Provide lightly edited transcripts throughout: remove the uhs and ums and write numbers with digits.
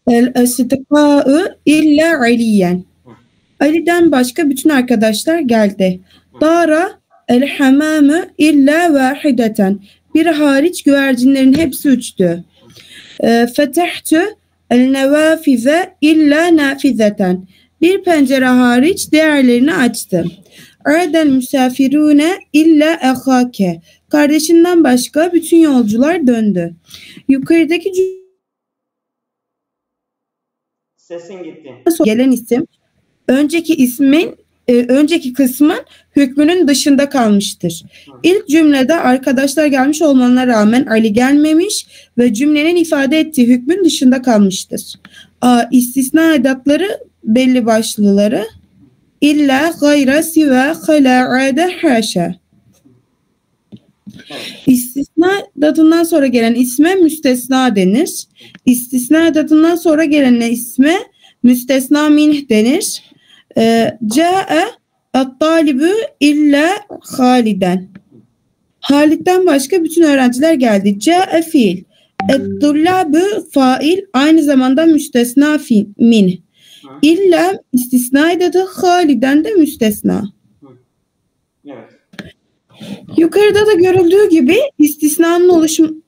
El estikâ'ı illa aliyen. Ali'den başka bütün arkadaşlar geldi. Dara el hamamı illa vahideten. Bir hariç güvercinlerin hepsi uçtu. Fetehtu el nevafize illa nafizeten. Bir pencere hariç diğerlerini açtı. Aradel misafirune illa ehake. Kardeşinden başka bütün yolcular döndü. Yukarıdaki sesin gitti. Gelen isim önceki kısmın hükmünün dışında kalmıştır. İlk cümlede arkadaşlar gelmiş olmalarına rağmen Ali gelmemiş ve cümlenin ifade ettiği hükmün dışında kalmıştır. İstisna edatları belli başlıları illa gayra siva hala'ade haşa. İstisna edatından sonra gelen isme müstesna denir. İstisna edatından sonra gelen isme müstesna minh denir. Câe at-talibü illa Haliden. Halid'den başka bütün öğrenciler geldi. Câe fiil. Et-tullâbü fail aynı zamanda müstesna minh. İlla istisna edatı Haliden de müstesna. Evet. Yukarıda da görüldüğü gibi istisnanın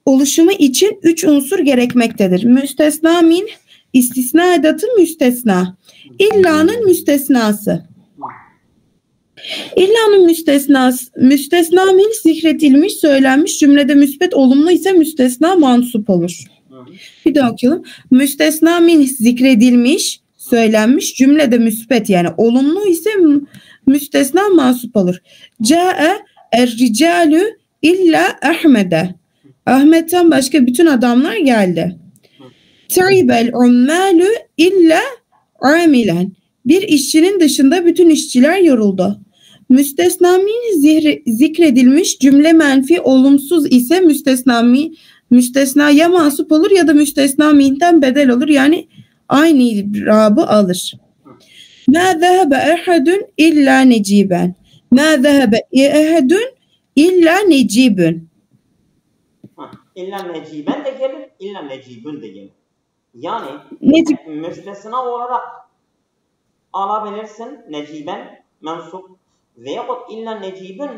oluşumu için 3 unsur gerekmektedir. Müstesna min, istisna edatı müstesna. İlla'nın müstesnası. İlla'nın müstesna min zikretilmiş, söylenmiş, cümlede müsbet olumlu ise müstesna mansup olur. Bir daha okuyalım. Müstesna min zikredilmiş, söylenmiş, cümlede müsbet yani olumlu ise müstesna mansup olur. Câe er-ricalü illa Ahmed'e. Ahmet'ten başka bütün adamlar geldi. Tribel ummalü illa amilen. Bir işçinin dışında bütün işçiler yoruldu. Müstesna min zikredilmiş, cümle menfi olumsuz ise müstesna ya mansup olur ya da müstesna min'ten bedel olur. Yani aynı irabı alır. Ma zehebe ehadun illa neciben. Ma zehebe ehadun illa necibun. İlla neciben de gelir, illa necibun de gelir. Yani müstesna olarak alabilirsin neciben mensup veyahut illa necibun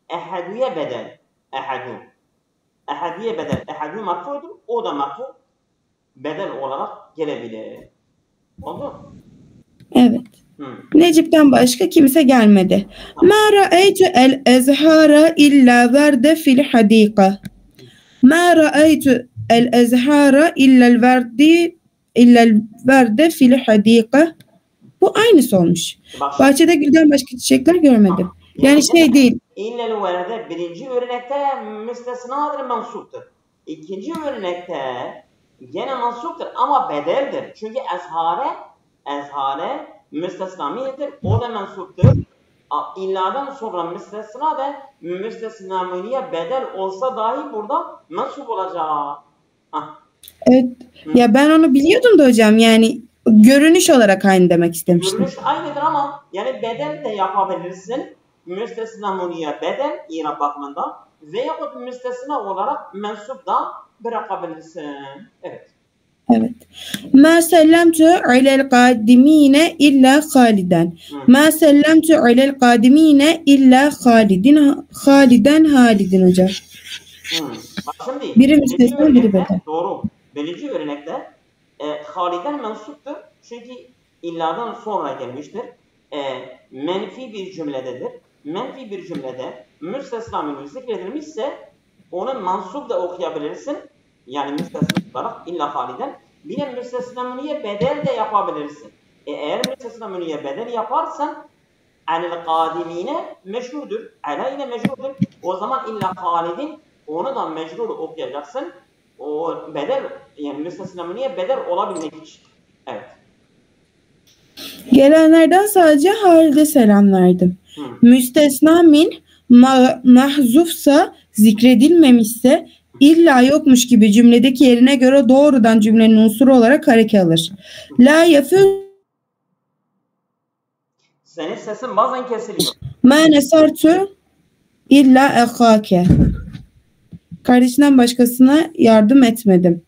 ehadüye bedel. Ehadüye bedel. Ehadü marfudur. O da marfu bedel olarak gelebilir. Oldu mu? Evet. Necip'ten başka kimse gelmedi. Ma ra'aytu el-ezhara illa verde fil hadika. Ma ra'aytu el-ezhara illa verde fil hadika. Bu aynısı olmuş. Bahçede gülden başka çiçekler görmedim. Yani şey değil. İllel verde birinci örnekte müstesnadır, mansuptur. İkinci örnekte gene mansuptur ama bedeldir. Çünkü ezhare müstesna miyedir. O da mensuptur. İlladan sonra müstesna ve müstesna müniye bedel olsa dahi burada mensup olacak. Evet. Ya ben onu biliyordum da hocam. Yani görünüş olarak aynı demek istemiştim. Görünüş aynıdır ama yani bedel de yapabilirsin. Müstesna müniye bedel İrab bakımından veyahut müstesna olarak mensup da bırakabilirsin. Evet. Evet. Ma sellemtu alel kadimine illa Haliden. Ma sellemtu alel kadimine illa Haliden hocam. Şimdi, biri müstesna biri bedel. Doğru. Birinci örnekte Haliden mensuptur. Çünkü illadan sonra gelmiştir. Menfi bir cümlededir. Menfi bir cümlede müstesna münü zikredilmişse onu mansup da okuyabilirsin. Yani müstesna olarak illa Haliden. Bir de müstesna münüye bedel de yapabilirsin. Eğer müstesna münüye bedel yaparsan anil kadimine meşhurdur. Ala ile meşhurdur. O zaman illa Halidin onu da mecrur okuyacaksın. O bedel yani müstesna münüye bedel olabilmek için. Evet. Gelenlerden sadece Halid'e selam verdim. Müstesna min mahzufsa zikredilmemişse illa yokmuş gibi cümledeki yerine göre doğrudan cümlenin unsuru olarak hareke alır. La yafü senin sesin bazen kesiliyor. Ma nesartu illa ehake. Kardeşinden başkasına yardım etmedim.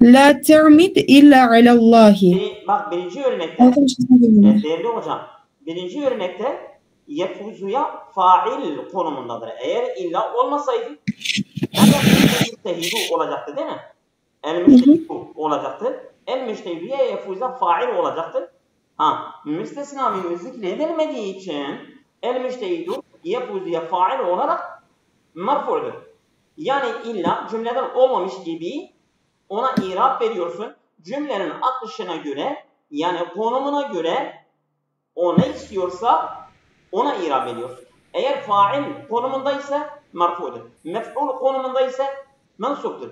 La te'mid illa alallahi. Bak birinci örnekte değerli hocam, birinci örnekte yefuzuya fail konumundadır. Eğer illa olmasaydı el-müstehidü olacaktı değil mi? El-müstehidü olacaktı. El-müstehidüye yefuza fail olacaktı. Müstesna minhu zikredilmediği için el-müstehidü yefuzuya fail olarak marfu'dur. Yani illa cümleden olmamış gibi ona irab veriyorsun. Cümlenin akışına göre, yani konumuna göre o ne istiyorsa ona irab ediyorsun. Eğer fail konumundaysa marfu'dur. Mef'ul konumundaysa mensuptur.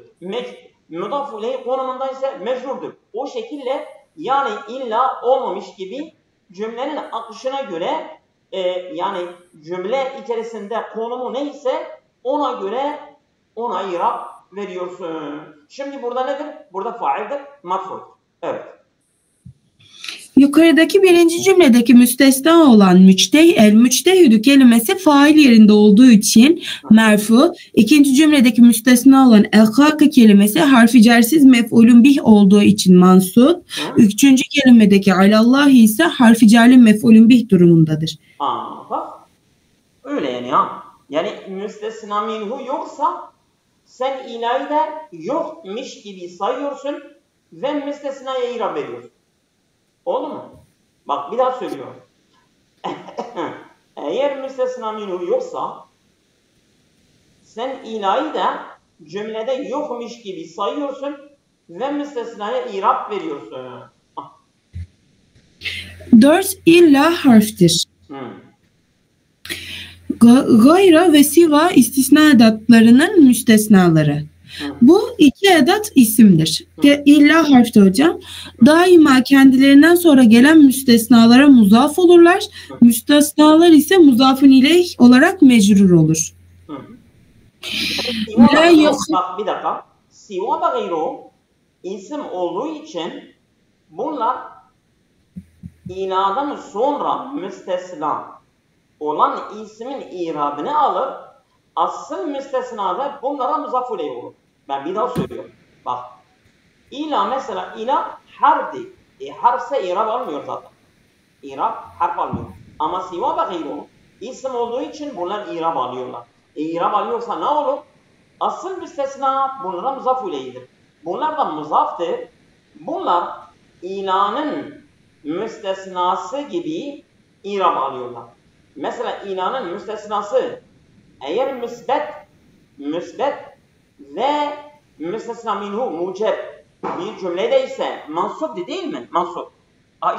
Mudaf ileyh konumundaysa mecrurdur. O şekilde yani illa olmamış gibi cümlenin akışına göre yani cümle içerisinde konumu neyse ona göre ona irab veriyorsun. Şimdi burada nedir? Burada faildir, marfu. Evet. Yukarıdaki birinci cümledeki müstesna olan el-müçtehidü kelimesi fail yerinde olduğu için merfu. İkinci cümledeki müstesna olan el-hakı kelimesi harfi cersiz mef'ulün bih olduğu için mansub. Üçüncü kelimedeki alallahi ise harfi cerli mef'ulün bih durumundadır. Bak. Öyle yani ya. Yani müstesna minhu yoksa sen ilahi de yokmuş gibi sayıyorsun ve müstesnaya irab veriyorsun. Oldu mu? Bak bir daha söylüyorum. Eğer müstesna minhu yoksa sen ilahi de cümlede yokmuş gibi sayıyorsun ve müstesnaya irab veriyorsun. 4 illa harftir. Gayra ve siva istisna edatlarının müstesnaları. Bu iki edat isimdir. İlla harfte hocam. Daima kendilerinden sonra gelen müstesnalara muzaf olurlar. Müstesnalar ise muzafun ileyh olarak mecrur olur. Bak bir dakika. Siva ve gayru isim olduğu için bunlar iladan sonra müstesna olan ismin irabını alır. Asıl müstesnada bunlara muzaf ileyh olur. Ben bir daha söylüyorum. Bak. İla mesela ila harfti. Harfse irab almıyor zaten. İrab harf almıyor. Ama siva ve gayru isim olduğu için bunlar irab alıyorlar. İrab alıyorsa ne olur? Asıl müstesna bunlara muzaf ileyh'dir. Bunlar da muzaftır. Bunlar ilanın müstesnası gibi irab alıyorlar. Mesela ilanın müstesnası eğer müsbet ve müstesna minhu muceb bir cümlede ise mansuptur değil mi? Mansup.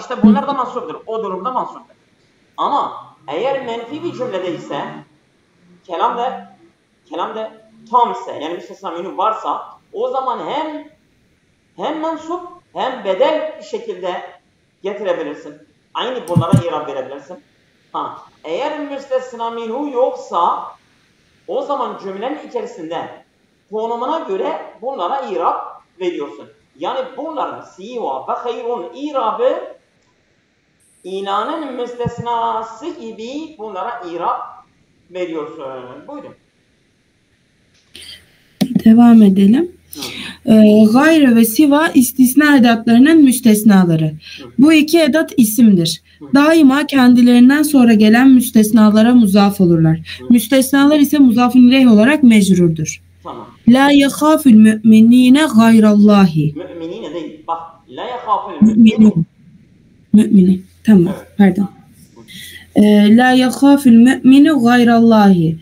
İşte bunlar da mansuptur. O durumda mansuptur. Ama eğer menfi bir cümlede ise kelam da tam ise yani müstesna minhu varsa o zaman hem mansup hem bedel bir şekilde getirebilirsin. Aynı bunlara irab verebilirsin. Eğer müstesna minhu yoksa o zaman cümlenin içerisinde konumuna göre bunlara irab veriyorsun. Yani bunların siva ve hayrun irabı ilanın müstesnası gibi bunlara irab veriyorsun. Buyurun. Devam edelim. Gayre ve siva istisna edatlarının müstesnaları. Bu iki edat isimdir. Daima kendilerinden sonra gelen müstesnalara muzaf olurlar. Müstesnalar ise muzafun ileyh olarak mecrurdur. Tamam. La yehafül mü'minine gayrallahi. Mü'minine değil. Bak. La yehafül mü'minine. Mü'mine. Tamam. Evet. Pardon. La yehafül mü'mine gayrallahi.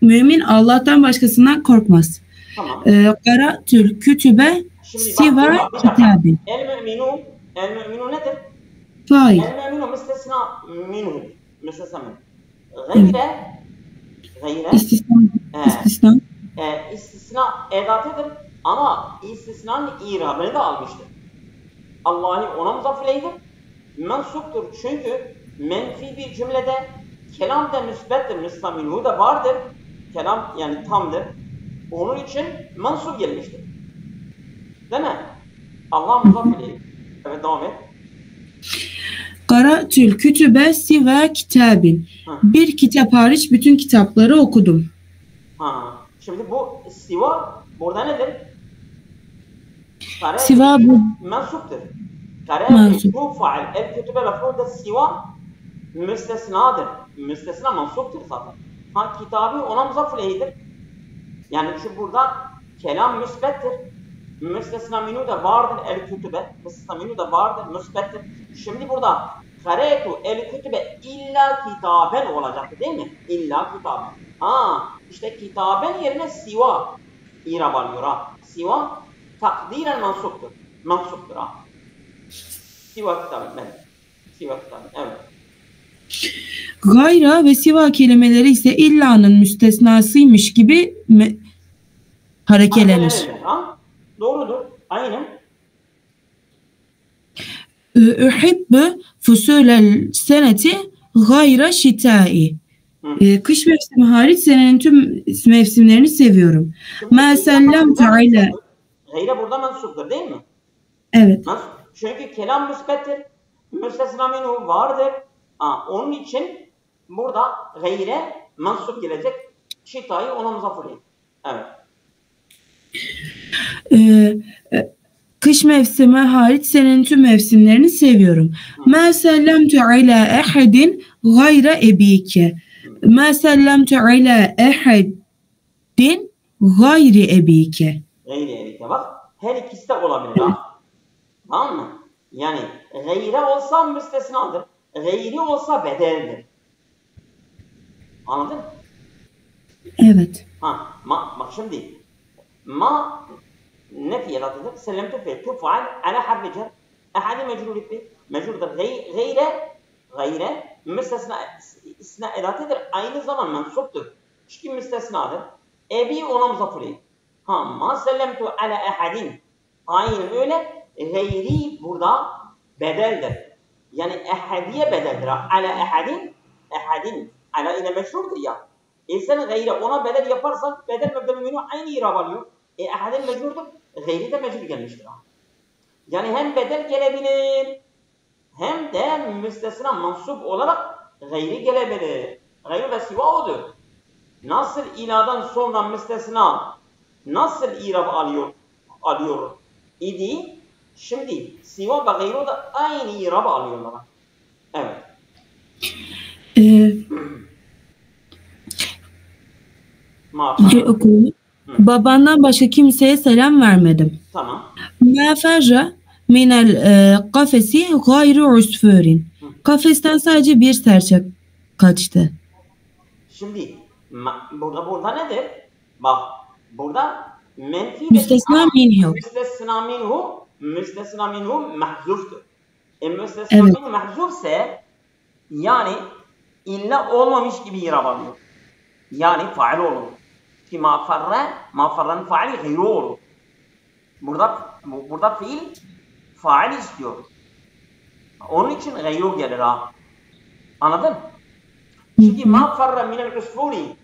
Mümin Allah'tan başkasından korkmaz. Tamam. Karatül kütübe siva kitabin. El-mü'minu nedir? Fail. El-mü'minu müstesna minhu. Müstesna minhu. Gayre. İstisna. İstisna edatıdır ama istisnanın irabını da almıştır. Allah'ı ona muzaf ileyh'dir. Mensuptur çünkü menfi bir cümlede kelam da müsbettir. Müstesna minhu da vardır. Kelam yani tamdır. Onun için mensup gelmiştir. Değil mi? Allah muzaf ileyh. Evet devam et. Karatül kütübe siva kitabin. Bir kitap hariç bütün kitapları okudum. Şimdi bu siva burada nedir? Siva bu mensuptur. Karate mensup. tufail el kütübe mef'ulde siva müstesnadır. Müstesna mensuptur zaten. Ha kitabı ona muzaf ileyhidir. Yani şu burada kelam müsbettir. Müstesna minü de vardır el kütübe. Müstesna minü de vardır, müsbettir. Şimdi burada karetu el kütübe illa kitaben olacaktı değil mi? İlla kitaben. Ha işte kitaben yerine siva irab alıyor ha. Siva takdiren mensuptur. Mensuptur ha. Siva kitaben. Evet. Siva kitaben. Evet. Gayra ve siva kelimeleri ise illa'nın müstesnasıymış gibi harekelenir. Ha? Doğrudur. Aynen. Uhibbu fusulel seneti gayra şitai. Kış mevsimi hariç senenin tüm mevsimlerini seviyorum. Ma sellemtu ala. Gayre burada mensuptur değil mi? Evet. Çünkü kelam müsbettir. Müstesna minhu vardır. Onun için burada gayre mensup gelecek. Şitayı ona muzaf edeyim. Evet. Kış mevsimi hariç senenin tüm mevsimlerini seviyorum. Ma sellemtu ala ehadin gayra ebike. Ma sellemtu ala ehadin gayri ebike. Gayri ebike bak. Her ikisi de olabilir ha. Tamam mı? Yani gayre olsa müstesnadır. Gayri olsa bedeldir. Anladın? Evet. Bak şimdi. Ma نفي لطيفة سلمت في تفعل على حرف جر أحد مجرور به مجرور غير müstesna istisna edatıdır. Aynı zaman mensuptur. Çünkü müstesnadır. Ebi ona muzaf ileyh. Ma sellemtu ala ahadin. Aynen öyle. Gayri burada bedeldir. Yani ehadiye bedeldir. Ala ahadin. Ahadin. Ala ile meşhurdur ya. Sen gayri ona bedel yaparsan bedel mebdelü aynı irab alıyor. Ahadin mecburdur. Gayri de mecbur gelmiştir. Yani hem bedel gelebilir hem de müstesna mansup olarak gayri gelebilir. Gayri ve siva odur. Nasıl iladan sonra müstesna nasıl irab alıyor idi? Şimdi siva ve gayri da aynı irab alıyorlar. Evet. Babandan başka kimseye selam vermedim. Tamam. Ma ferra minel kafesi gayri usfurin. Kafesten sadece bir serçe kaçtı. Şimdi burada nedir? Bak burada menfi müstesna minhu. Müstesna minhu mahzuftur. Müstesna minhu mahzufse yani illa olmamış gibi irab alıyor. Yani fail olur. Ki ma farra'nın faili gayru olur. Burada fiil fail istiyor. Onun için gayru gelir ha. Anladın? Çünkü ma farra minel usfuri.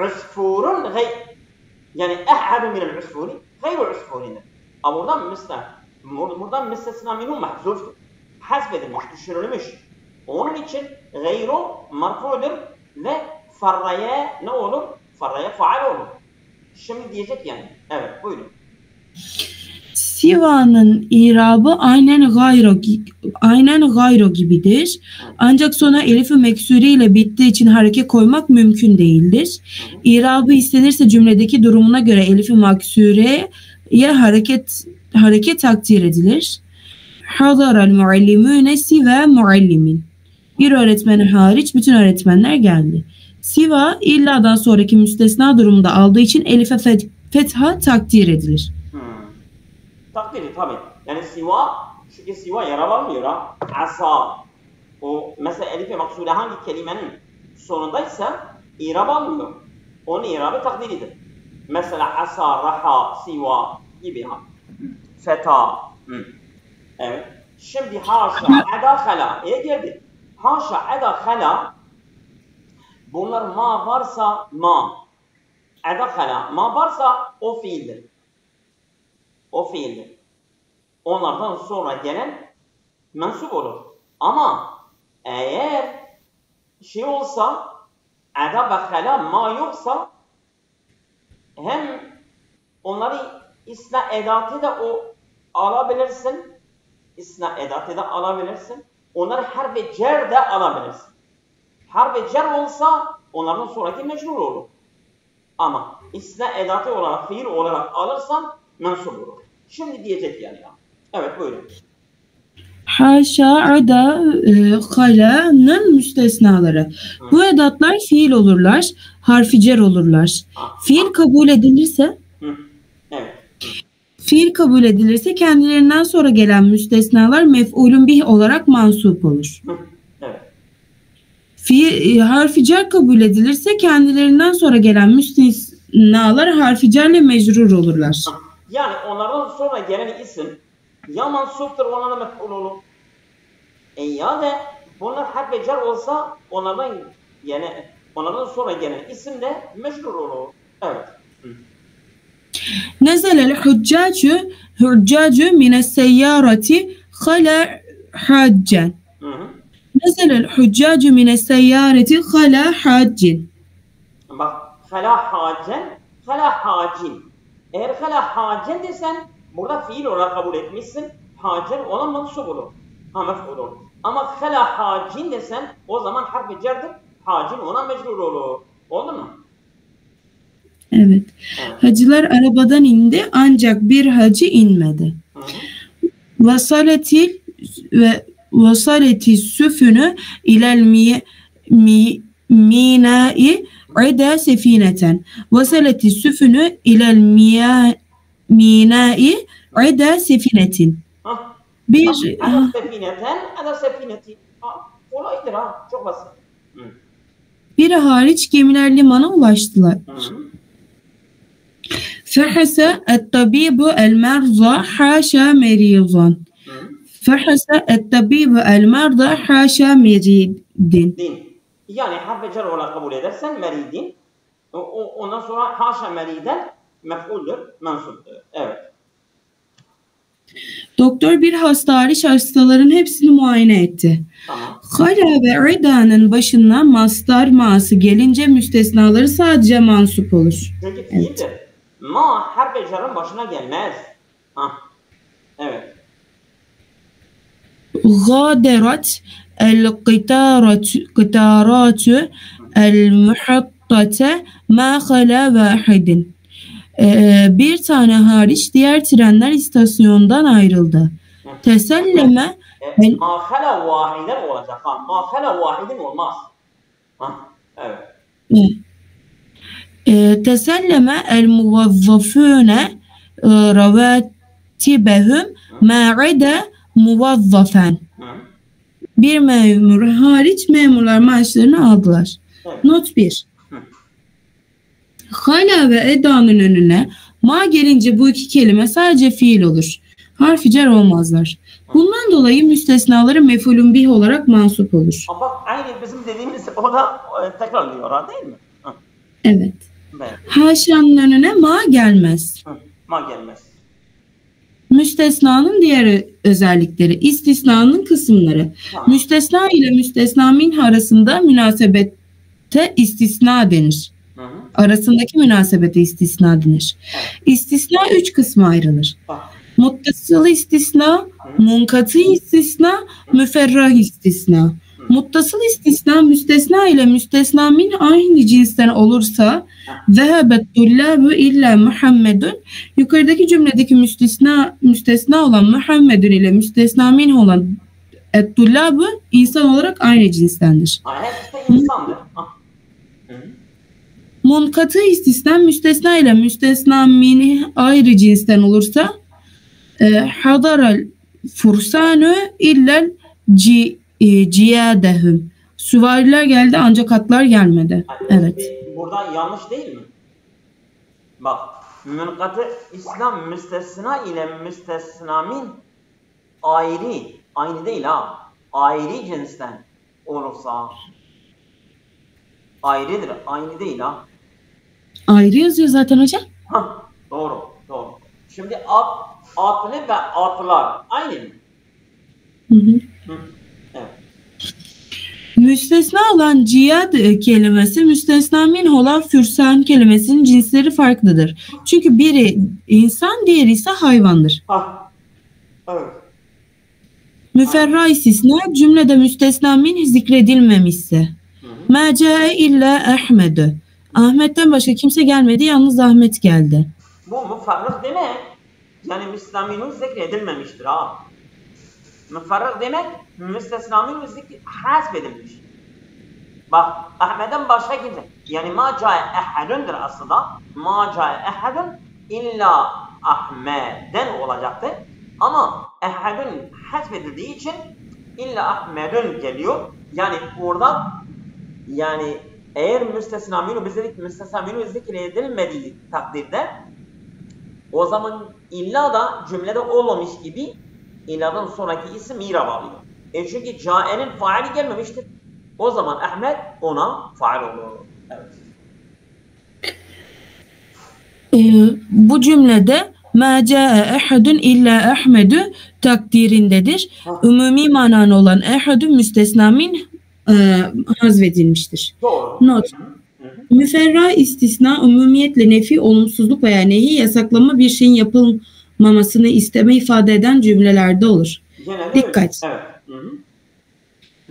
Usfurun yani ahadu minel usfuri gayru usfuridir. Ama buradan müstesna minhu mahzuftur. Hasbedilmiş, düşürülmüş. Onun için gayru marfudur ve farraya ne olur? Farraya faal olur. Şimdi diyecek yani. Evet, buyurun. Siva'nın irabı aynen gayro gibidir. Ancak sona elif-i meksuri ile bittiği için hareke koymak mümkün değildir. İrabı istenirse cümledeki durumuna göre elif-i meksuriye hareket takdir edilir. Hadaral muallimune siva muallimin. Bir öğretmen hariç bütün öğretmenler geldi. Siva illa'dan sonraki müstesna durumda aldığı için elife fetha takdir edilir. Takdir tabii. Yani çünkü siva yarar almıyor ha. Asa. O mesela elife maksule hangi kelimenin sonundaysa irab almıyor. Onun irabı takdiridir. Mesela asa, raha, siva gibi ha. Feta. Evet. Şimdi haşa, edakhala. Geldi. Haşa, edakhala. Bunlar ma varsa ma. Edakhala. Ma varsa o fiildir. O fiildir. Onlardan sonra gelen mensup olur. Ama eğer şey olsa edakhala ma yoksa hem onları isna edatı da o alabilirsin. İstisna edatı da alabilirsin. Onları harf-i cer de alabilirsin. Harf-i cer olsa onlardan sonraki meşhur olur. Ama istisna edatı olarak, fiil olarak alırsan mensup olur. Şimdi diyecek yani. Evet buyurun. Haşa, ada, hala'nın müstesnaları. Bu edatlar fiil olurlar, harfi cer olurlar. Fiil kabul edilirse Evet. Fiil kabul edilirse kendilerinden sonra gelen müstesnalar mef'ulün bih olarak mansup olur. Evet. Harfi cer kabul edilirse kendilerinden sonra gelen müstesnalar harfi cerle mecrur olurlar. Yani onlardan sonra gelen isim ya mansuptur, onlara mef'ul olur. Ya da bunlar harf-i cer olsa onlardan sonra gelen isim de mecrur olur. Evet. Nezelel hüccacu mines seyyareti hala haccen. Nezelel hüccacu mines seyyareti hala haccin. Bak, hala hacin. Eğer hala hacin desen burada fiil olarak kabul etmişsin. Hacin ona mansup olur. Mef'ul olur. Ama hala hacin desen o zaman harf-i cerdir. Hacin ona mecrur olur. Oldu mu? Evet. Hacılar arabadan indi ancak bir hacı inmedi. Vasaleti süfünü ilel minai ida sefineten. Vasaleti süfünü ilel minai ida sefinetin. Bir sefineten ada sefinetin. Kolaydır ha. Çok basit. Biri hariç gemiler limana ulaştılar. فحس الطبيب المرضى حاشا مريضا. فحس الطبيب المرضى حاشا مريض. Yani harf-i cer olarak kabul edersen meridin. Ondan sonra haşa meriden mef'uldür, mensuptur. Evet. Doktor bir hasta hariç hastaların hepsini muayene etti. Tamam. Hala ve ida'nın başına mastar ma'sı gelince müstesnaları sadece mansup olur. Çünkü fiildir. Ma harf-i cer'in başına gelmez. Evet. Gâderat el-qitâratu el-muhattate mâ khala vâhidin. Bir tane hariç diğer trenler istasyondan ayrıldı. Teselleme mâ khala vâhiden olacak. Mâ khala vâhidin olmaz. Evet. تسلم الموظفون رواتبهم ما عدا موظفا. Bir memur hariç memurlar maaşlarını aldılar. Not 1. Hala ve eda'nın önüne ma gelince bu iki kelime sadece fiil olur. Harf-i cer olmazlar. Bundan dolayı müstesnaları mef'ulün bih olarak mansup olur. Bak aynı bizim dediğimiz o da tekrarlıyor değil mi? Evet. Evet. Haşanın önüne ma gelmez. Ma gelmez. Müstesnanın diğer özellikleri, istisnanın kısımları. Tamam. Müstesna ile müstesna minh arasında münasebete istisna denir. Arasındaki münasebete istisna denir. İstisna 3 kısma ayrılır. Muttasıl istisna, munkatı istisna, müferrah istisna. Muttasıl istisna müstesna ile müstesna min aynı cinsten olursa zehebet tullâbu illa Muhammedun, yukarıdaki cümledeki müstesna olan Muhammedun ile müstesna min olan et-tullâbu insan olarak aynı cinstendir. Hepsi insandır. Munkatı istisna müstesna ile müstesna min ayrı cinsten olursa hadaral fursanu illel ciyadehum. Süvariler geldi ancak atlar gelmedi. Evet. Burada yanlış değil mi? Bak, münkatı İslam müstesna ile müstesna min aynı değil ha. Ayrı cinsten olursa ayrıdır, aynı değil ha. Ayrı yazıyor zaten hocam. Doğru. Şimdi atlı ve atlar aynı mı? Evet. Müstesna olan ciyad kelimesi müstesna min olan fürsan kelimesinin cinsleri farklıdır. Çünkü biri insan, diğeri ise hayvandır. Evet. Müferra istisna cümlede müstesna min zikredilmemişse. Ma ca'e illa Ahmed'ü. Ahmet'ten başka kimse gelmedi, yalnız Ahmet geldi. Bu müferrik demek, yani müstesna zikredilmemiştir ha. Müferrik demek, müstesna zikri hasbedilmiş. Bak, Ahmet'ten başka kimse, yani ma ca'e ehadundur aslında. Ma ca'e ehadun illa Ahmet'den olacaktı. Ama ehadun hasbedildiği için illa Ahmet'ün geliyor. Yani orada, yani eğer müstesna minhu zikredilmediği takdirde o zaman illa da cümlede olmamış gibi illadan sonraki isim i'rab alıyor. Çünkü ca'e'nin faali gelmemiştir. O zaman Ahmet ona faal olur. Evet. Bu cümlede ma ca'e ehadun illa Ahmed'ü takdirindedir. Umumi manan olan ehadun müstesna min hazvedilmiştir. Doğru. Not. Müferra istisna umumiyetle nefi, olumsuzluk veya nehi, yasaklama bir şeyin yapılmamasını isteme ifade eden cümlelerde olur. Genelde Dikkat. öyle.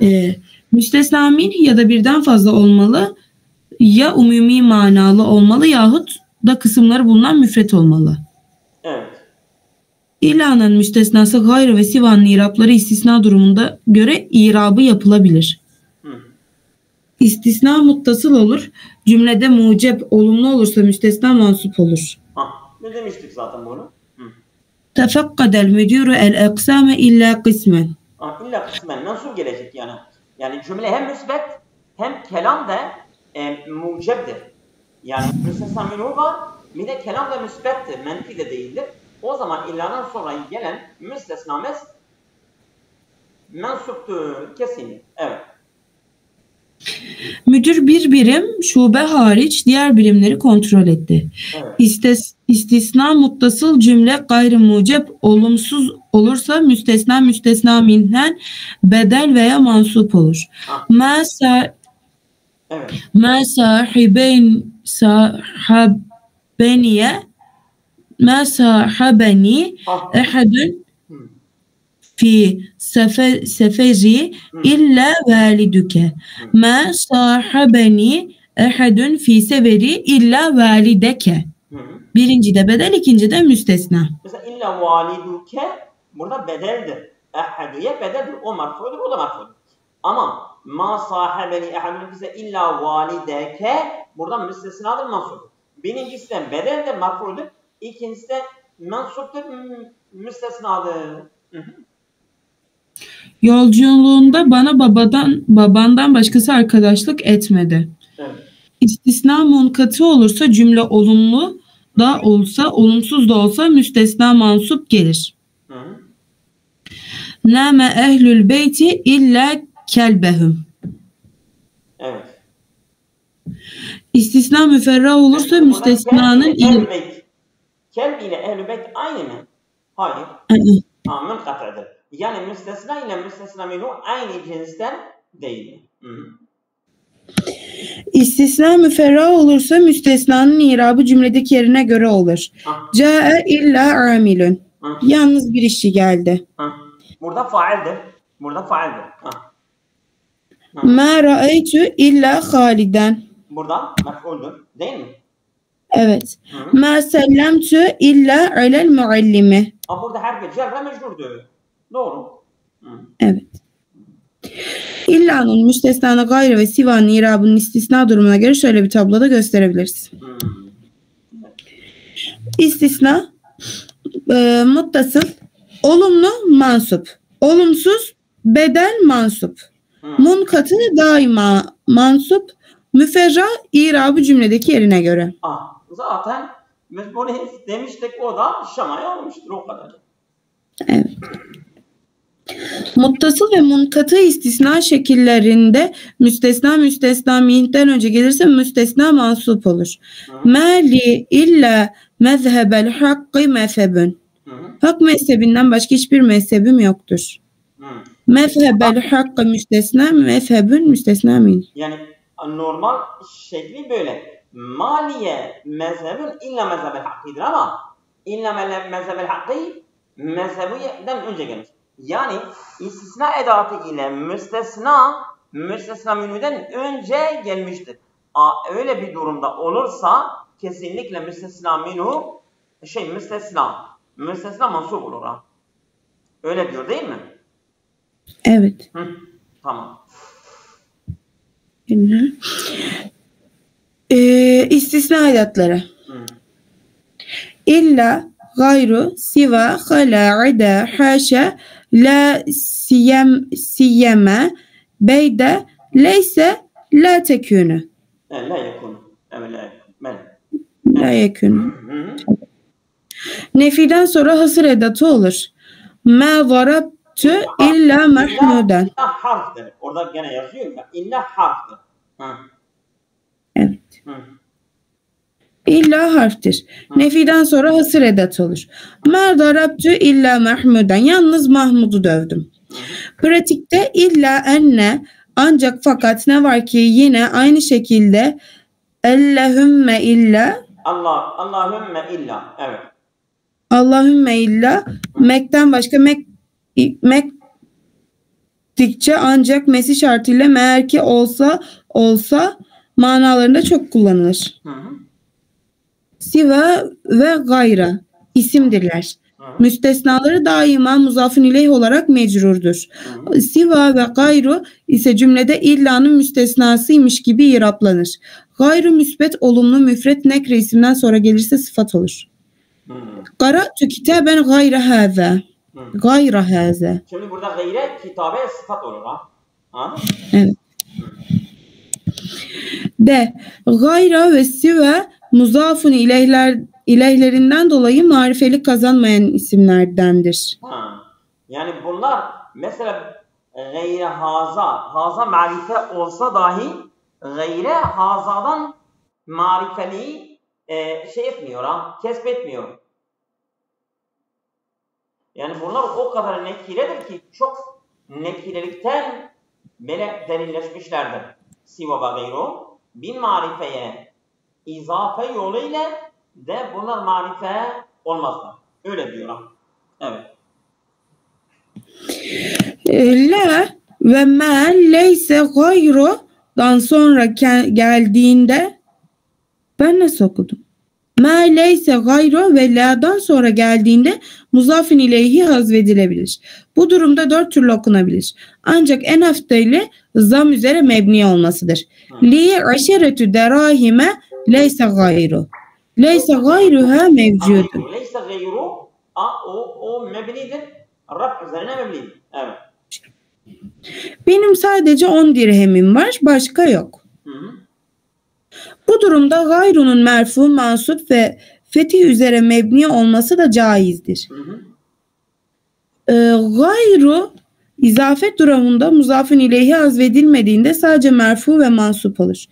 Evet. Müstesna min ya da birden fazla olmalı, ya umumi manalı olmalı yahut da kısımları bulunan müfret olmalı. Evet. İlanın müstesnası gayrı ve sivanın irapları istisna durumunda göre irabı yapılabilir. İstisna muttasıl olur. Cümlede mucep olumlu olursa müstesna mansup olur. Ne demiştik zaten bunu? Tefakkadel müdürü el aksame illa kısmen. İlla kısmen nasıl gelecek yani? Yani cümle hem müsbet hem kelam da mucebdir. Yani müstesna minhu var, bir de kelam da müsbettir, menfi de değildir. O zaman illadan sonra gelen müstesna mensuptur kesinlikle. Evet. Müdür bir birim şube hariç diğer birimleri kontrol etti. Evet. İstisna muttasıl cümle gayrı mucep olumsuz olursa müstesna minhen bedel veya mansup olur. Ma sahabeni ehadun fi seferi illa validüke. Ma sahabeni ehadun fi seferi illa valideke. Birinci de bedel, ikinci de müstesna. Mesela illa validuke burada bedeldir. Ehadüye bedeldir. O marfudur, o da marfudur. Ama ma sahabeni ehadun fi seferi illa valideke buradan müstesnadır, mansuptur. Birincisi de bedeldir, marfudur. İkincisi de mensuptur, müstesnadır. Yolculuğunda bana babandan başkası arkadaşlık etmedi. Evet. İstisna munkatı olursa cümle olumlu da olsa, olumsuz da olsa müstesna mansup gelir. Nâme ehlül beyti illa kelbehum. Evet. İstisna müferra olursa müstesnanın kelb ile ehlül beyt aynı mı? Hayır. Münkatıdır. Yani müstesna ile müstesna minhu aynı cinsten değil. İstisna müferra olursa müstesnanın irabı cümledeki yerine göre olur. Câe illa amilun. Yalnız bir işçi geldi. Burada faildir. Ma ra'aytu illa Haliden. Burada mef'uldür. Değil mi? Evet. Ma sellemtu illa alel muallimi. Burada harf cer ve mecburdur. Doğru. Evet. İlla'nın müstesna gayrı ve sivanın irabının istisna durumuna göre şöyle bir tabloda gösterebiliriz. İstisna muttasıl olumlu mansup, olumsuz bedel mansup, munkatı daima mansup, müferra irabı cümledeki yerine göre. Zaten biz bunu demiştik, o da şamaya almıştır, o kadar. Evet. Muttasıl ve munkatı istisna şekillerinde müstesna minh'ten önce gelirse müstesna mansup olur. Mali illa mezhebel hakkı mezhebün. Hak mezhebinden başka hiçbir mezhebim yoktur. Mezhebel hakkı müstesna, mezhebün müstesna min. Yani normal şekli böyle. Maliye mezhebün illa mezhebel hakkıdır ama illa mezhebel hakkı mezhebiyeden önce gelmiş. Yani istisna edatı ile müstesna minüden önce gelmiştir. Öyle bir durumda olursa kesinlikle müstesna minü müstesna mansup olur ha. Öyle diyor değil mi? Evet. Tamam. İstisna edatları. İlla, gayru, siva, hala, ida, haşa, la, siyeme, beyde, leyse, la tekünü. La yekunu. Evet, La yekunu. Nefiden sonra hasır edatı olur. Ma zarabtu illa mahmuden. İlla harftir. Orada gene yazıyor ya. İlla harftir. Evet. İlla harftir. Nefiden sonra hasır edat olur. Ma darabtu illa mahmuden. Yalnız Mahmud'u dövdüm. Pratikte illa enne, ancak fakat ne var ki yine aynı şekilde Allahümme illa, Allahümme illa. Evet. Allahümme illa, mekten başka mek dikçe ancak mesi şartıyla meğer ki olsa manalarında çok kullanılır. Siva ve gayra isimdirler. Müstesnaları daima muzafın ileyh olarak mecrurdur. Siva ve gayru ise cümlede illa'nın müstesnasıymış gibi iraplanır. Gayru müsbet olumlu müfret nekre isimden sonra gelirse sıfat olur. Qara'tu kitaben gayra hâze. Gayra hâze. Şimdi burada gayre kitabe sıfat olur ha. Anladın mı? Evet. De gayra ve siva muzafun ileyhlerinden dolayı marifelik kazanmayan isimlerdendir. Yani bunlar mesela gayre haza marife olsa dahi gayre hazadan marifeliği etmiyor ha, kesbetmiyor. Yani bunlar o kadar nekiredir ki çok nekirelikten böyle delilleşmişlerdir. Siva ve gayru bir marifeye izafe yoluyla de bunlar marife olmazlar. Öyle diyorlar. Evet. La ve ma leyse gayru'dan sonra geldiğinde ben nasıl okudum? Ma leyse gayru ve la'dan sonra geldiğinde muzafin ileyhi hazvedilebilir. Bu durumda 4 türlü okunabilir. Ancak en haftayla zam üzere mebni olmasıdır. Li aşeretü derahime leyse gayru. Leyse gayruha mevcudu. Leyse gayru o mebnidir. Rab üzerine mebnidir. Evet. Benim sadece 10 dirhemim var. Başka yok. Bu durumda gayrunun merfu, mansup ve fetih üzere mebni olması da caizdir. Gayru izafet durumunda muzafın ileyhi azvedilmediğinde sadece merfu ve mansup olur.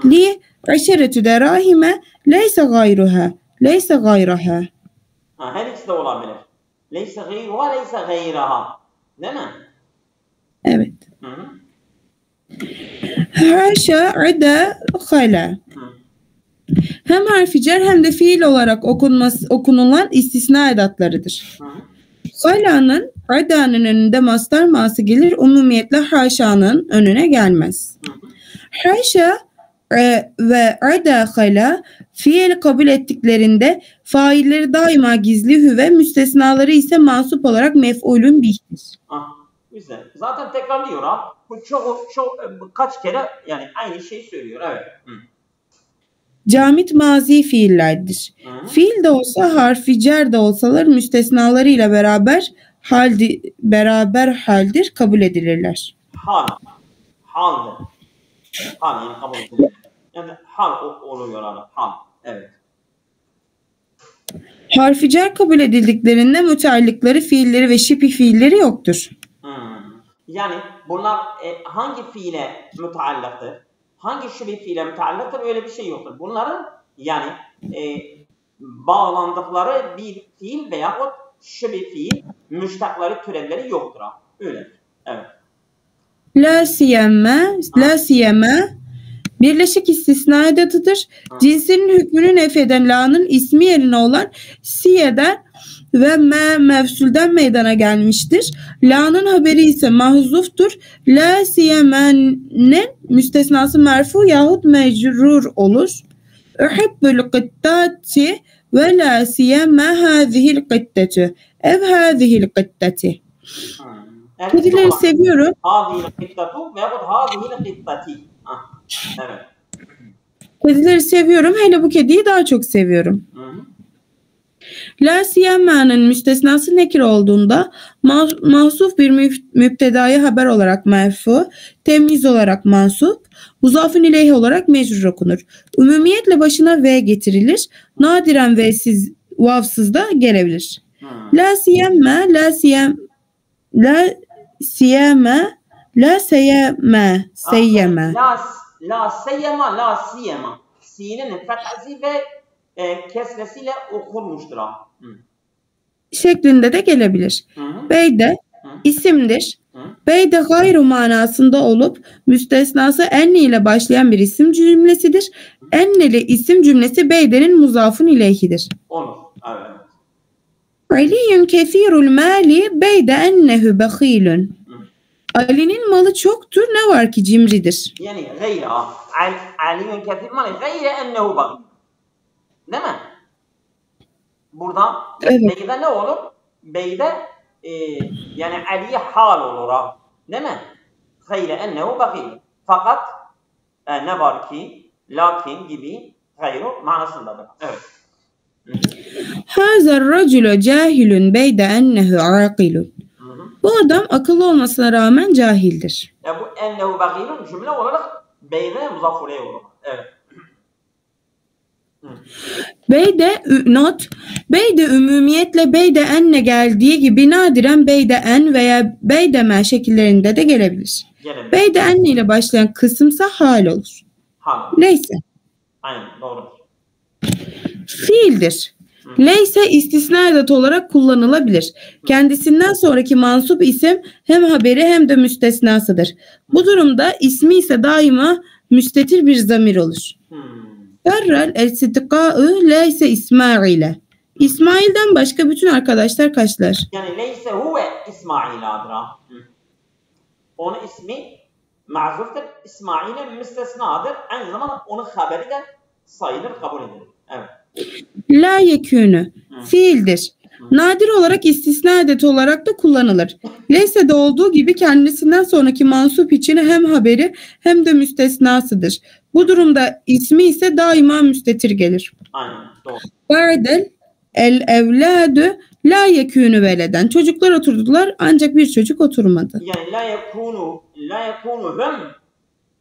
Li aşeretü derahime leyse gayruha. Leyse gayraha. Her ikisi de olabilir. Leyse gayruha, leyse gayraha. Değil mi? Evet. Haşa, ida, hala. Hem harfi cer hem de fiil olarak okunulan istisna edatlarıdır. Hala'nın, ada'nın önünde mastar ması gelir, umumiyetle haşa'nın önüne gelmez. Haşa ve ada hala fiil kabul ettiklerinde failleri daima gizli hüve, müstesnaları ise mansup olarak mef'ulün bihtir. Güzel. Zaten tekrarlıyor ha. Bu çok kaç kere yani aynı şeyi söylüyor. Evet. Camit mazi fiillerdir. Fiil de olsa harfi cer de olsalar müstesnalarıyla beraber haldir kabul edilirler. Haldir. Hal yani kabul edilir. Yani hal oluyor abi. Hal. Evet. Harfi cer kabul edildiklerinde müteallıkları, fiilleri ve şibih fiilleri yoktur. Yani bunlar hangi fiile müteallıktır? Hangi şibih fiile müteallıktır? Öyle bir şey yoktur. Bunların yani bağlandıkları bir fiil veyahut şibih fiil müştakları, türevleri yoktur. Öyledir. Evet. La siyeme birleşik istisna edatıdır. Cinsinin hükmünü nefeden la'nın ismi yerine olan siyeden ve me mevsulden meydana gelmiştir. La'nın haberi ise mahzuftur. La siyemenin müstesnası merfu yahut mecrur olur. Uhibbul kıttati ve la siyeme hâzihil kıttatü. Ev hâzihil kıttati. Kedileri seviyorum. Hâzihil kıttatu veyahut hâzihil kıttati. Evet. Kedileri seviyorum. Hele bu kediyi daha çok seviyorum. La siyeme'nin müstesnası nekir olduğunda mahsuf bir müptedaya haber olarak merfu, temyiz olarak mansup, muzafın ileyhi olarak mecrur okunur. Ümumiyetle başına V getirilir. Nadiren V'siz, vavsız da gelebilir. La siyemme, la siyem, la siyeme, la seyeme, seyyeme. La seyyema, la siyema. Sinin fethası ve kesresiyle okunmuştur. Şeklinde de gelebilir. Beyde isimdir. Beyde gayru manasında olup müstesnası enne ile başlayan bir isim cümlesidir. Enneli isim cümlesi beydenin muzafın ileyhidir. Olur. Evet. Aliyyun kesirul mali beyde ennehu bakhilun. Ali'nin malı çoktur, ne var ki cimridir. Yani gayre Aliyyun kesirul mali gayre ennehu bakhil. Değil mi? Burada evet. Beyde ne olur? Beyde yani Ali'ye hal olur. Değil mi? Gayre ennehu bakhil. Fakat ne var ki? Lakin gibi gayru manasındadır. Evet. Hazar raculu cahilun beyde ennehu aqilun. Bu adam akıllı olmasına rağmen cahildir. Ya bu ennehu bakhilun cümle olarak beyde muzaf ileyh olur. Evet. Beyde beyde ümumiyetle beyde enne geldiği gibi nadiren beyde en veya beydeme şekillerinde de gelebilir. Beyde enne ile başlayan kısımsa hal olur. Hal. Neyse. Aynen doğru. Fiildir. Leyse istisna edat olarak kullanılabilir. Kendisinden sonraki mansup isim hem haberi hem de müstesnasıdır. Bu durumda ismi ise daima müstetir bir zamir olur. Darral el-siddiqa'ı leyse İsmail'e. İsmail'den başka bütün arkadaşlar kaçlar? Yani leyse huve İsmail adıra. Onun ismi ma'zuftur. İsmail'e müstesnadır. Aynı zamanda onun haberi de sayılır, kabul edilir. Evet. La yekûnü fiildir. Nadir olarak istisna edeti olarak da kullanılır. Leyse'de olduğu gibi kendisinden sonraki mansup için hem haberi hem de müstesnasıdır. Bu durumda ismi ise daima müstetir gelir. Aynen doğru. Ba'del el evladu la yekûnü veleden. Çocuklar oturdular ancak bir çocuk oturmadı. Yani la yekûnü hum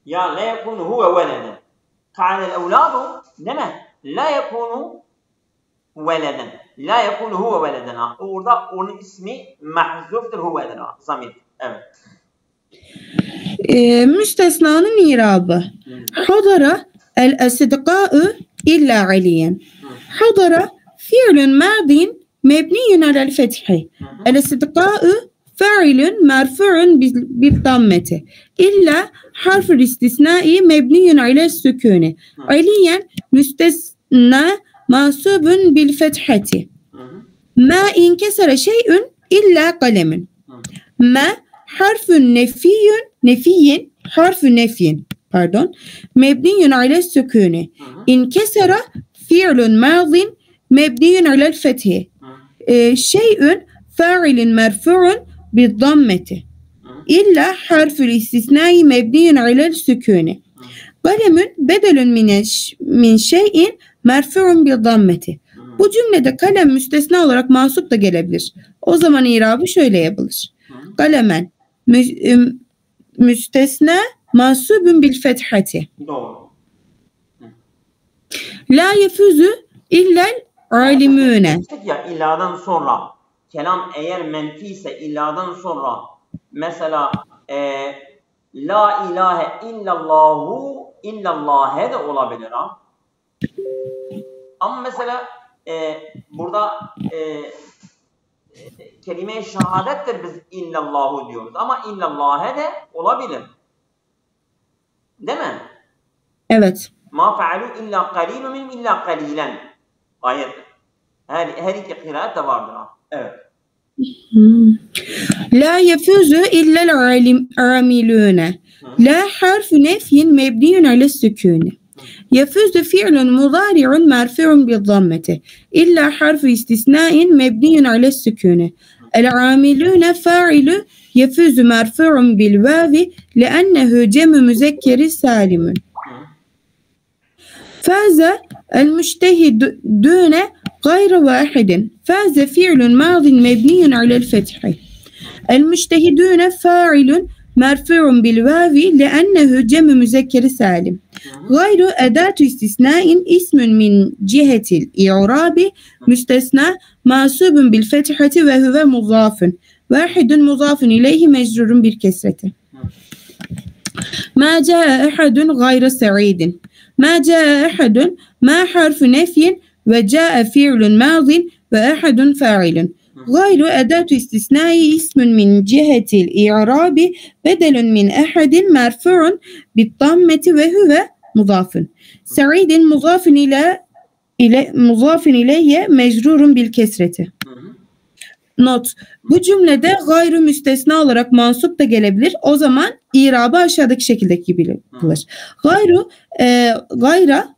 ya la yekûnü huve veleden. Ka'nel evladu değil mi? La yekûnü veleden. La yekûnü huve veleden. Orada onun ismi mahzuftur huve'den. Zamir. Evet. Müstesnanın irabı. Hadara el-esidqa'ı illa aliyen. Hadara fiilun madin mebniyun alel fethi. El-esidqa'ı fa'ilun merfu'un bil dammeti. İlla harful istisnai mebniyun alel sükûni. Aliyen müstesna mansubun bil fethati. Ma inkesere şey'ün illa kalemin. Ma harfun nefiyin harfun nefiyin mebniyun alel sükûni. İnkesere fiilun madin mebniyun alel fethi. Şey'ün fa'ilun merfu'un bil dammeti. İlla harful istisnai mebniyun alel sükûni. Kalemun bedelun min şey'in merfu'un bil dammeti. Bu cümlede kalem müstesna olarak mansup da gelebilir. O zaman irabı şöyle yapılır. Kalemen müstesna mansubun bil fethati. Doğru. La yefuzu illel alimune. Ya illadan sonra kelam eğer menfi ise illadan sonra mesela la ilahe illallahu illallâhe de olabilir ha. Ama mesela burada kelime-i şehadettir biz illallahu diyoruz ama illallâhe de olabilir. Değil mi? Evet. Ma fealu illa qalilun min illa qalilan. Ayet. Her iki kıraat da vardır ha. Evet. La yefuzu illel amilune. La harfu nefyin mebniyun ala sükûni. يفوز فعل مضارع مرفوع بالضمة إلا حرف استثناء مبني على السكون العاملون فاعل يفوز مرفوع بالواو لأنه جمع مذكر سالم فاز المجتهدون غير واحد فاز فعل ماض مبني على الفتح المجتهدون فاعل مرفوع بالواو لأنه جمع مذكر سالم غير أداة استثناء اسم من جهة الإعراب مستثنى منصوب بالفتحة وهو مضاف واحد مضاف إليه مجرور بالكسرة ما جاء أحد غير سعيد ما جاء أحد ما حرف نفي وجاء فعل ماض وأحد فاعل غير أداة استثناء اسم من جهة الإعراب بدل من أحد مرفوع بالضمة وهو مضاف سعيد مضاف إليه مجرور بالكسرة. Not. Bu cümlede gayrı müstesna olarak mansup da gelebilir. O zaman irabı aşağıdaki şekildeki gibi yapılır. Gayra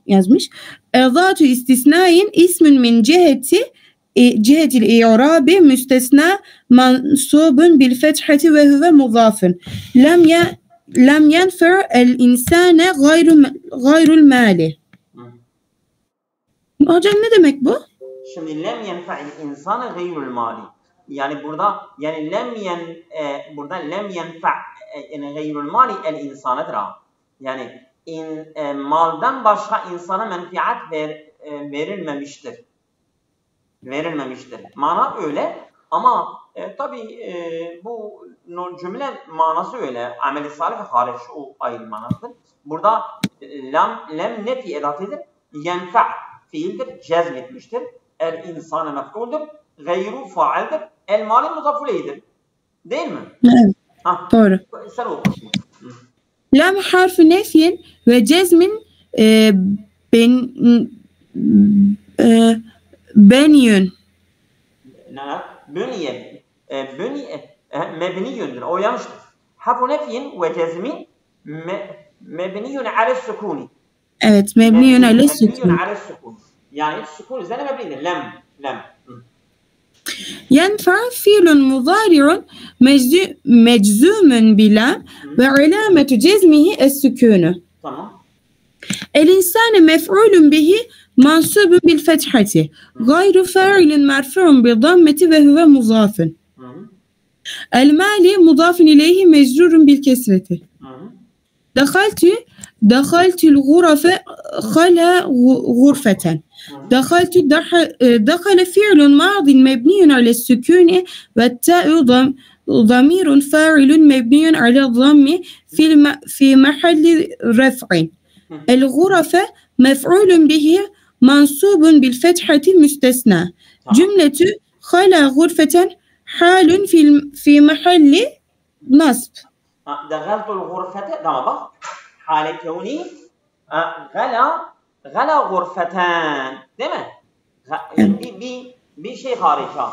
yazmış. Zatu istisnain ismin min cihetil i'rabi müstesna mansubun bil fethati ve huve mudafun. Lem yenfer el insane gayrul mali. Hocam ne demek bu? Şimdi lem yenfa'il insane gayrul mali. Yani burada burada lem yenfa gayrul mali el insanedir ha. Yani maldan başka insana menfaat verilmemiştir. Mana öyle ama tabi bu cümle manası öyle. Amel-i salih hariç o ayrı manasıdır. Burada lem nefi edatıdır. Yenfa fiildir, cezmetmiştir. El insane mef'uldur. Gayru faildir. El mali muzafuleydir. Değil mi? Evet. Doğru. Sen oku. Lam harfi nefyin ve cezmin beniyün. Mebniyündür. O yanlıştır. Harfu nefyin ve cezmin mebniyün ale sükuni. Evet, mebniyün ale sükuni. Yani sükun üzerine mebnidir. Lem. ينفع فعل مضارع مجزوم بلا وعلامة جزمه السكون. Tamam. الإنسان مفعول به منصوب بالفتحة غير فاعل مرفوع بالضمة وهو مضاف. المال مضاف إليه مجرور بالكسرة. دخلت الغرفة خلا غرفة. دخل فعل ماض مبني على السكون والتاء ضمير فاعل مبني على الضم في محل رفع. الغرفة مفعول به منصوب بالفتحة مستثنى. جملة خلا غرفة حال في محل نصب. دخلت الغرفة بak حال كوني غلا غرفتان değil mi? Bir şey hariç ha.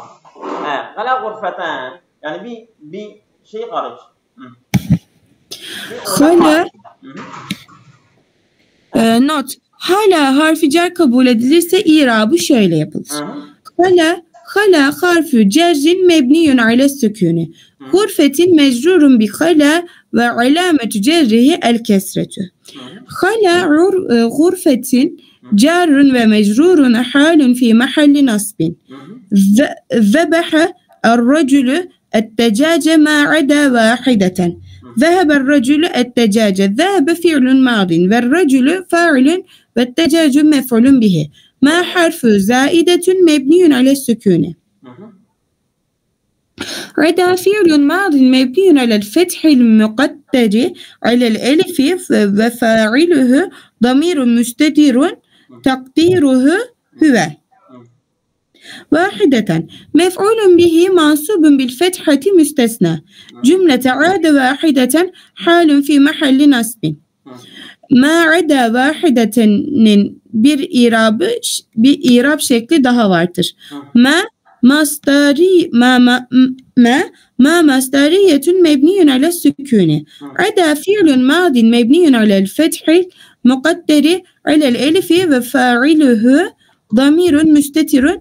Gala gurfeten yani bir şey hariç. Hala not. Hala harfi cer kabul edilirse irabı şöyle yapılır. Hala harfi cerrin mebniyun ala sükûni. Gurfetin mecrurun bi hala ve alametu cerrihi el kesretü. Hala gurfetin jarun ve mecrurun halun fi mahalli nasbin. Zebaha el-raculu el-tecâce ma ada vâhideten. ذهب الرجل الدجاجة. ذهب فعل ماض والرجل فاعل والدجاج مفعول به. ما حرف زائدة مبني على السكون. عدا فعل ماض مبني على الفتح المقدر على الألف وفاعله ضمير مستتر تقديره هو. واحدة مفعول به منصوب بالفتحة مستثنى. جملة عاد واحدة حال في محل نصب. ما عدا واحدة'nin bir irab şekli daha vardır. ما مصدرية مبني على السكون عدا فعل ماض مبني على الفتح مقدر على الألف وفاعله ضمير مستتر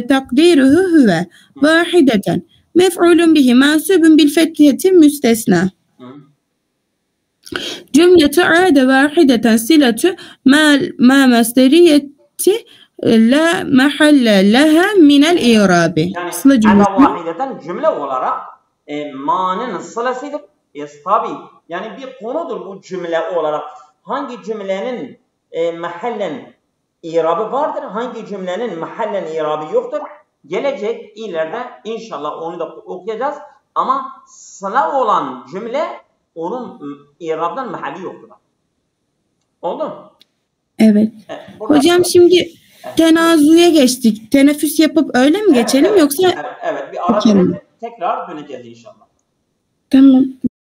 تقديره هو واحدة مفعول به منصوب بالفتحة مستثنى جملة عاد واحدة صلة ما مصدرية la mahalle leha minel i'rabi. Yani ada vahideten cümle olarak ma'nın sılasıdır. Tabi yani bir konudur bu cümle olarak. Hangi cümlenin mahallen i'rabı vardır, hangi cümlenin mahallen i'rabı yoktur. Gelecek ileride inşallah onu da okuyacağız. Ama sıla olan cümle onun i'rabdan mahalli yoktur. Oldu mu? Evet. Hocam şimdi tenazuya geçtik. Teneffüs yapıp öyle mi geçelim yoksa? Evet, bir ara verelim. Tekrar döneceğiz inşallah. Tamam.